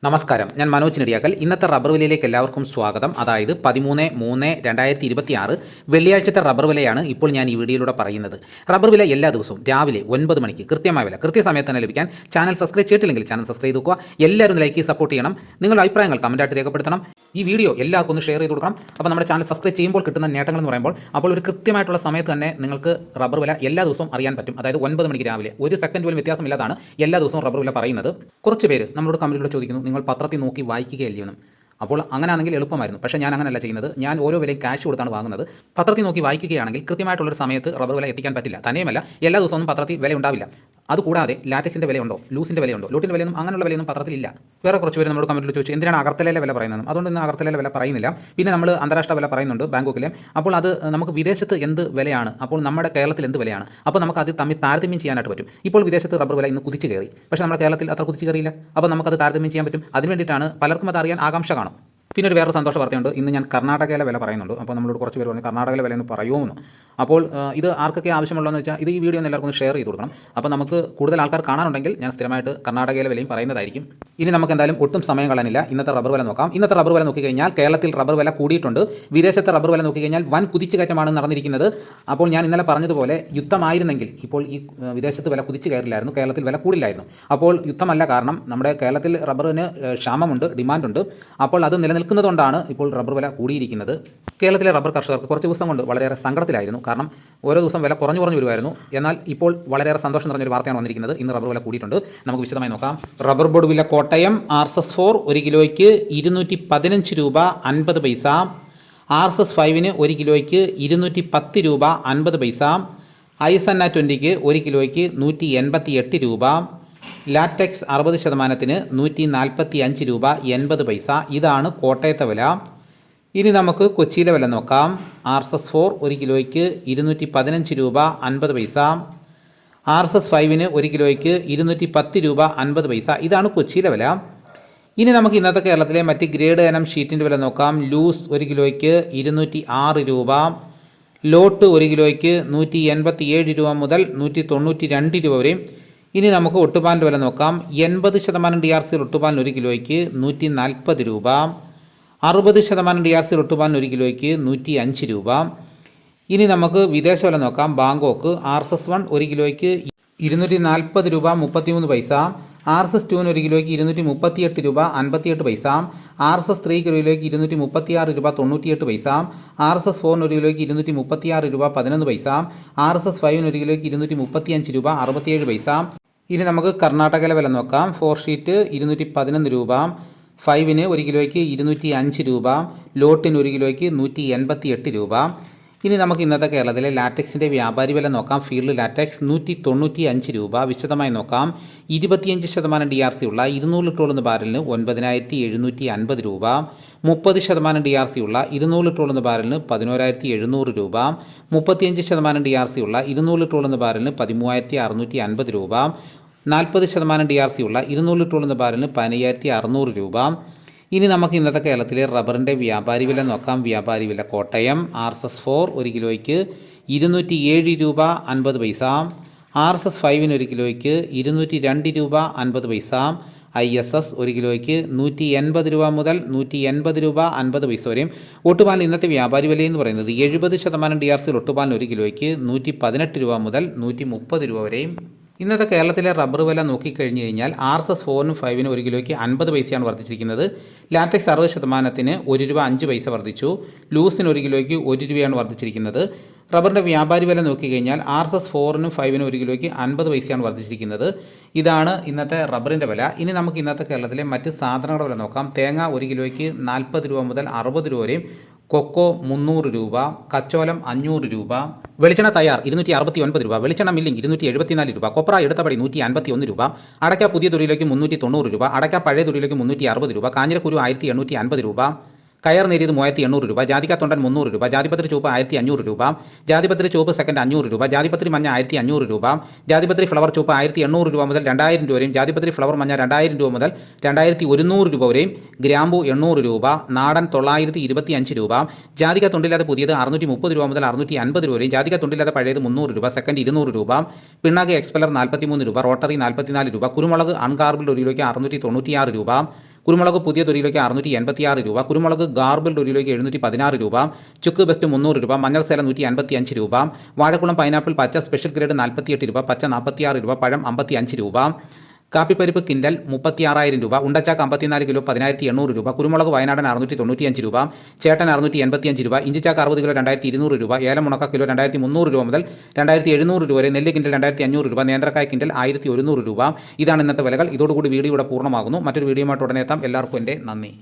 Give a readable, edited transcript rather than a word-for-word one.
നമസ്കാരം, ഞാൻ മനോജ് നെടിയാക്കൽ. ഇന്നത്തെ റബ്ബർ വിലയിലേക്ക് എല്ലാവർക്കും സ്വാഗതം. അതായത് 13/3/2026 വെള്ളിയാഴ്ചത്തെ റബ്ബർ വിലയാണ് ഇപ്പോൾ ഞാൻ ഈ വീഡിയോയിലൂടെ പറയുന്നത്. റബ്ബർ വില എല്ലാ ദിവസവും രാവിലെ 9 മണിക്ക് കൃത്യമായ വില കൃത്യസമയത്ത് തന്നെ ലഭിക്കാൻ ചാനൽ സബ്സ്ക്രൈബ് ചെയ്തിട്ടില്ലെങ്കിൽ ചാനൽ സബ്സ്ക്രൈബ് ചെയ്ത് നോക്കുക. എല്ലാവരും ലൈക്ക് ചെയ്ത് സപ്പോർട്ട് ചെയ്യണം. നിങ്ങളുടെ അഭിപ്രായങ്ങൾ കമൻറ്റായിട്ട് രേഖപ്പെടുത്തണം. ഈ വീഡിയോ എല്ലാവർക്കും ഒന്ന് ഷെയർ ചെയ്ത് കൊടുക്കണം. അപ്പോൾ നമ്മുടെ ചാനൽ സബ്സ്ക്രൈബ് ചെയ്യുമ്പോൾ കിട്ടുന്ന നേട്ടങ്ങൾ എന്ന് പറയുമ്പോൾ അപ്പോൾ ഒരു കൃത്യമായിട്ടുള്ള സമയത്ത് തന്നെ നിങ്ങൾക്ക് റബ്ബർ വില എല്ലാ ദിവസവും അറിയാൻ പറ്റും. അതായത് 9 മണിക്ക് രാവിലെ ഒരു സെക്കൻഡ് പോലും വ്യത്യാസമില്ലാതാണ് എല്ലാ ദിവസവും റബ്ബർ വില പറയുന്നത്. കുറച്ച് പേര് നമ്മളോട് കമൻറ്റിലൂടെ ചോദിക്കുന്നു, നിങ്ങൾ പത്രത്തിൽ നോക്കി വായിക്കുകയല്ലയോ? അപ്പോൾ അങ്ങനെയാണെങ്കിൽ എളുപ്പമായിരുന്നു. പക്ഷേ ഞാൻ അങ്ങനെയല്ല ചെയ്യുന്നത്. ഞാൻ ഓരോ വിലയും ക്യാഷ് കൊടുത്താണ് വാങ്ങുന്നത്. പത്രത്തിൽ നോക്കി വായിക്കുകയാണെങ്കിൽ കൃത്യമായിട്ടുള്ളൊരു സമയത്ത് റബ്ബർ വില എത്തിക്കാൻ പറ്റില്ല. തന്നെയുമല്ല, എല്ലാ ദിവസവും പത്രത്തിൽ വില ഉണ്ടാവില്ല. അതുകൂടാതെ ലാറ്റക്സിൻ്റെ വിലയുണ്ടോ, ലൂസിൻ്റെ വിലയുണ്ടോ, ലോട്ടിൻ്റെ വിലയൊന്നും അങ്ങനെയുള്ള വിലയൊന്നും പത്രത്തിലില്ല. വേറെ കുറച്ച് പേര് നമ്മുടെ കമൻറ്റിൽ ചോദിച്ചു എന്തിനാണ് അഗർത്തലയിലെ വില പറയുന്നത്. അതുകൊണ്ട് ഇന്ന് അഗർത്തലയിലെ വില പറയുന്നില്ല. പിന്നെ നമ്മൾ അന്താരാഷ്ട്ര വില പറയുന്നുണ്ട് ബാങ്കോക്കിലെ. അപ്പോൾ അത് നമുക്ക് വിദേശത്ത് എന്ത് വിലയാണ്, അപ്പോൾ നമ്മുടെ കേരളത്തിൽ എന്ത് വിലയാണ്, അപ്പോൾ നമുക്ക് അത് തമ്മിൽ താരതമ്യം ചെയ്യാനായിട്ട് പറ്റും. ഇപ്പോൾ വിദേശത്ത് റബ്ബർ വില ഇന്ന് കുതിച്ച് കയറി, പക്ഷേ നമ്മുടെ കേരളത്തിൽ അത്ര കുതിച്ച് കയറിയില്ല. അപ്പോൾ നമുക്കത് താരതമ്യം ചെയ്യാൻ പറ്റും. അതിന് വേണ്ടിയിട്ടാണ് പലർക്കും അത് അറിയാൻ ആകാംക്ഷ കാണും. പിന്നെ ഒരു വേറെ സന്തോഷ വാർത്തയുണ്ട്. ഇന്ന് ഞാൻ കർണാടകയിലെ വില പറയുന്നുണ്ട്. അപ്പോൾ നമ്മളോട് കുറച്ച് പേര് പറഞ്ഞു കർണാടകയിലെ വില എന്ന് പറയുമെന്ന്. അപ്പോൾ ഇത് ആർക്കൊക്കെ ആവശ്യമുള്ളതെന്ന് വെച്ചാൽ ഇത് ഈ വീഡിയോ ഒന്ന് എല്ലാവർക്കും ഷെയർ ചെയ്ത് കൊടുക്കണം. അപ്പോൾ നമുക്ക് കൂടുതൽ ആൾക്കാർ കാണാനുണ്ടെങ്കിൽ ഞാൻ സ്ഥിരമായിട്ട് കർണാടകയിലെ വിലയും പറയുന്നതായിരിക്കും. ഇനി നമുക്ക് എന്തായാലും ഒട്ടും സമയം കളയാനില്ല. ഇന്നത്തെ റബ്ബർ വില നോക്കാം. ഇന്നത്തെ റബ്ബർ വില നോക്കിക്കഴിഞ്ഞാൽ കേരളത്തിൽ റബ്ബർ വില കൂടിയിട്ടുണ്ട്. വിദേശത്തെ റബ്ബർ വില നോക്കിക്കഴിഞ്ഞാൽ വൻ കുതിച്ചുകയറ്റമാണ് നടന്നിരിക്കുന്നത്. അപ്പോൾ ഞാൻ ഇന്നലെ പറഞ്ഞതുപോലെ യുദ്ധമായിരുന്നെങ്കിൽ ഇപ്പോൾ ഈ വിദേശത്ത് വില കുതിച്ച് കയറില്ലായിരുന്നു, കേരളത്തിൽ വില കൂടില്ലായിരുന്നു. അപ്പോൾ യുദ്ധമല്ല കാരണം, നമ്മുടെ കേരളത്തിൽ റബ്ബറിന് ക്ഷാമമുണ്ട്, ഡിമാൻഡുണ്ട്. അപ്പോൾ അത് നിലനിൽക്കുന്നതുകൊണ്ടാണ് ഇപ്പോൾ റബ്ബർ വില കൂടിയിരിക്കുന്നത്. കേരളത്തിലെ റബ്ബർ കർഷകർക്ക് കുറച്ച് ദിവസം കൊണ്ട് വളരെയേറെ സങ്കടത്തിലായിരുന്നു. കാരണം ഓരോ ദിവസം വില കുറഞ്ഞു വരുമായിരുന്നു. എന്നാൽ ഇപ്പോൾ വളരെയേറെ സന്തോഷം നിറഞ്ഞൊരു വാർത്തയാണ് വന്നിരിക്കുന്നത്. ഇന്ന് റബ്ബർ വില കൂടിയിട്ടുണ്ട്. നമുക്ക് വിശദമായി നോക്കാം. റബ്ബർ ബോർഡ് വില കോട്ടയം RSS4 1 കിലോയ്ക്ക് 215 രൂപ 50 പൈസ. RSS 5 1 കിലോയ്ക്ക് 210 രൂപ 50 പൈസ. ISNA 20 1 കിലോയ്ക്ക് 188 രൂപ. ലാറ്റക്സ് 60% 145 രൂപ 80 പൈസ. ഇതാണ് കോട്ടയത്തെ വില. ഇനി നമുക്ക് കൊച്ചിയിലെ വില നോക്കാം. RSS4 1 കിലോയ്ക്ക് 215 രൂപ 50 പൈസ. RSS 5 1 കിലോയ്ക്ക് 210 രൂപ 50 പൈസ. ഇതാണ് കൊച്ചിയിലെ വില. ഇനി നമുക്ക് ഇന്നത്തെ കേരളത്തിലെ മറ്റ് ഗ്രേഡ് ഇനം ഷീറ്റിൻ്റെ വില നോക്കാം. ലൂസ് 1 കിലോയ്ക്ക് 206 രൂപ. ലോട്ട് 1 കിലോയ്ക്ക് 187 രൂപ മുതൽ 192 രൂപ വരെയും. ഇനി നമുക്ക് ഒട്ടുപാലിൻ്റെ വില നോക്കാം. 80% DRC ഒട്ടുപാലിന് 1 കിലോയ്ക്ക് 140 രൂപ. 60% DRC ഒട്ടുപാലിന് 1 കിലോയ്ക്ക് 105 രൂപ. ഇനി നമുക്ക് വിദേശ വില നോക്കാം. ബാങ്കോക്ക് RSS1 1 കിലോയ്ക്ക് 240 രൂപ 33 പൈസ. RSS2 1 കിലോയ്ക്ക് 238 രൂപ 58 പൈസ. RSS3 കിലോയ്ക്ക് 236 രൂപ 98 പൈസ. RSS4 1 കിലോയ്ക്ക് 236 രൂപ 11 പൈസ. RSS5 1 കിലോയ്ക്ക് 235 രൂപ 67 പൈസ. ഇനി നമുക്ക് കർണാടകയിലെ വില നോക്കാം. 4 ഷീറ്റ് 211 രൂപ. 5 1 കിലോയ്ക്ക് 205 രൂപ. ലോട്ടിന് 1 കിലോയ്ക്ക് 188 രൂപ. ഇനി നമുക്ക് ഇന്നത്തെ കേരളത്തിലെ ലാറ്റക്സിൻ്റെ വ്യാപാരി വില നോക്കാം. ഫീൽഡ് ലാറ്റക്സ് 195 രൂപ. വിശദമായി നോക്കാം. 25% DRC ഉള്ള 200 ലിറ്ററോളുന്ന ബാരലിന് 9750 രൂപ. 30% DRC ഉള്ള 200 ലിറ്ററോളുന്ന ബാരലിന് 11700 രൂപ. 35% DRC ഉള്ള 200 ലിറ്ററോളുന്ന ബാരലിന് 13650 രൂപ. 40% DRC ഉള്ള 200 ലിറ്ററോളുന്ന ബാരലിന് 15600 രൂപ. ഇനി നമുക്ക് ഇന്നത്തെ കേരളത്തിലെ റബ്ബറിൻ്റെ വ്യാപാരി വില നോക്കാം. വ്യാപാരി വില കോട്ടയം RSS4 1 കിലോയ്ക്ക് 207 രൂപ 50 പൈസ. RSS 5 1 കിലോയ്ക്ക് 202 രൂപ 50 പൈസ. ISS 1 കിലോയ്ക്ക് 180 രൂപ മുതൽ 180 രൂപ 50 പൈസ വരെയും. ഒട്ടുപാലിന് ഇന്നത്തെ വ്യാപാരി വിലയെന്ന് പറയുന്നത് 70% DRC ഒട്ടുപാലിന് 1 കിലോയ്ക്ക് 118 രൂപ മുതൽ 130 രൂപ വരെയും. ഇന്നത്തെ കേരളത്തിലെ റബ്ബർ വില നോക്കിക്കഴിഞ്ഞ് കഴിഞ്ഞാൽ RSS4 5 1 കിലോയ്ക്ക് 50 പൈസയാണ് വർദ്ധിച്ചിരിക്കുന്നത്. ലാറ്റക്സ് 60% 1 രൂപ 5 പൈസ വർദ്ധിച്ചു. ലൂസിന് 1 കിലോയ്ക്ക് 1 രൂപയാണ് വർദ്ധിച്ചിരിക്കുന്നത്. റബ്ബറിൻ്റെ വ്യാപാരി വില നോക്കിക്കഴിഞ്ഞാൽ RSS4 5 1 കിലോയ്ക്ക് 50 പൈസയാണ് വർദ്ധിച്ചിരിക്കുന്നത്. ഇതാണ് ഇന്നത്തെ റബ്ബറിൻ്റെ വില. ഇനി നമുക്ക് ഇന്നത്തെ കേരളത്തിലെ മറ്റ് സാധനങ്ങളുടെ വില നോക്കാം. തേങ്ങ 1 കിലോയ്ക്ക് 40 രൂപ മുതൽ 60 രൂപ വരെയും. കൊക്കോ 300 രൂപ. കച്ചോലം 500 രൂപ. വെളിച്ചെണ്ണ തയ്യാർ 269 രൂപ. വെളിച്ചെണ്ണ മില്ലിംഗ് 274 രൂപ. കൊപ്ര എടുത്തപടി 151 രൂപ. അടയ്ക്ക പുതിയ തൊടിയിലേക്ക് 390 രൂപ. അടയ്ക്ക പഴയ തൊടിയിലേക്ക് 360 രൂപ. കാഞ്ഞിരക്കുരു 1850 രൂപ. കയർ നേരിയത് 3800 രൂപ. ജാതിക്ക തൊണ്ടൻ 300 രൂപ. ജാതിപത്രി ചുവപ്പ് 1500 രൂപ. ജാതിപത്രി ചുവപ്പ് സെക്കൻഡ് 500 രൂപ. ജാതിപത്രി മഞ്ഞ 1500 രൂപ. ജാതിപത്രി ഫ്ലവർ ചുവപ്പ് 1800 രൂപ മുതൽ 2000 രൂപ വരെയും. ജാതിപത്രി ഫ്ലവർ മഞ്ഞ 2000 രൂപ മുതൽ 2100 രൂപ വരെയും. ഗ്രാമ്പു 800 രൂപ. നാടൻ 925 രൂപ. ജാതിക്ക തൊണ്ടില്ലാതെ പുതിയത് 630 രൂപ മുതൽ 650 രൂപ വരെയും. ജാതിക്ക തൊണ്ടില്ലാതെ പഴയത് 300 രൂപ. സെക്കൻഡ് 200 രൂപ. പിണ്ണാക്ക് എക്സ്പെല്ലർ 43 രൂപ. റോട്ടറി 44 രൂപ. കുരുമുളക് അൺകാർബിൾഡ് 1 കിലോയ്ക്ക് 696 രൂപ. കുരുമുളക് പുതിയ ഒരു കിലോയ്ക്ക് 686 രൂപ, കുരുമുളക് ഗാർബിൾഡ് ഒരു കിലോയ്ക്ക് 716 രൂപ, ചുക്ക് ബെസ്റ്റ് 300 രൂപ, മഞ്ഞൾ സേല 155 രൂപ, വാഴക്കുളം പൈനാപ്പിൾ പച്ച സ്പെഷ്യൽ ഗ്രേഡ് 48 രൂപ, പച്ച 46 രൂപ, പഴം 55 രൂപ, കാപ്പിപ്പരിപ്പ് കിൻഡൽ 36,000 രൂപ, ഉണ്ടച്ചാക്ക് 54 കിലോ 10,800 രൂപ, കുരുമുളക് വയനാടൻ 695 രൂപ, ചേട്ടൻ 685 രൂപ, ഇഞ്ചിച്ചാക്ക് 60 കിലോ 2,200 രൂപ, ഏലം ഉണക്ക കിലോ 2,300 രൂപ മുതൽ 2,700 രൂപ വരെ, നെല്ല് കിൻഡൽ 2,500 രൂപ, നേന്ത്രക്കായ കിൻഡൽ 1,100 രൂപ. ഇതാണ് ഇന്നത്തെ വിലകൾ. ഇതോടുകൂടി വീഡിയോ ഇവിടെ പൂർണ്ണമാകുന്നു. മറ്റൊരു വീഡിയോയുമായിട്ട് ഉടനെ എത്താം. എല്ലാവർക്കും എൻ്റെ നന്ദി.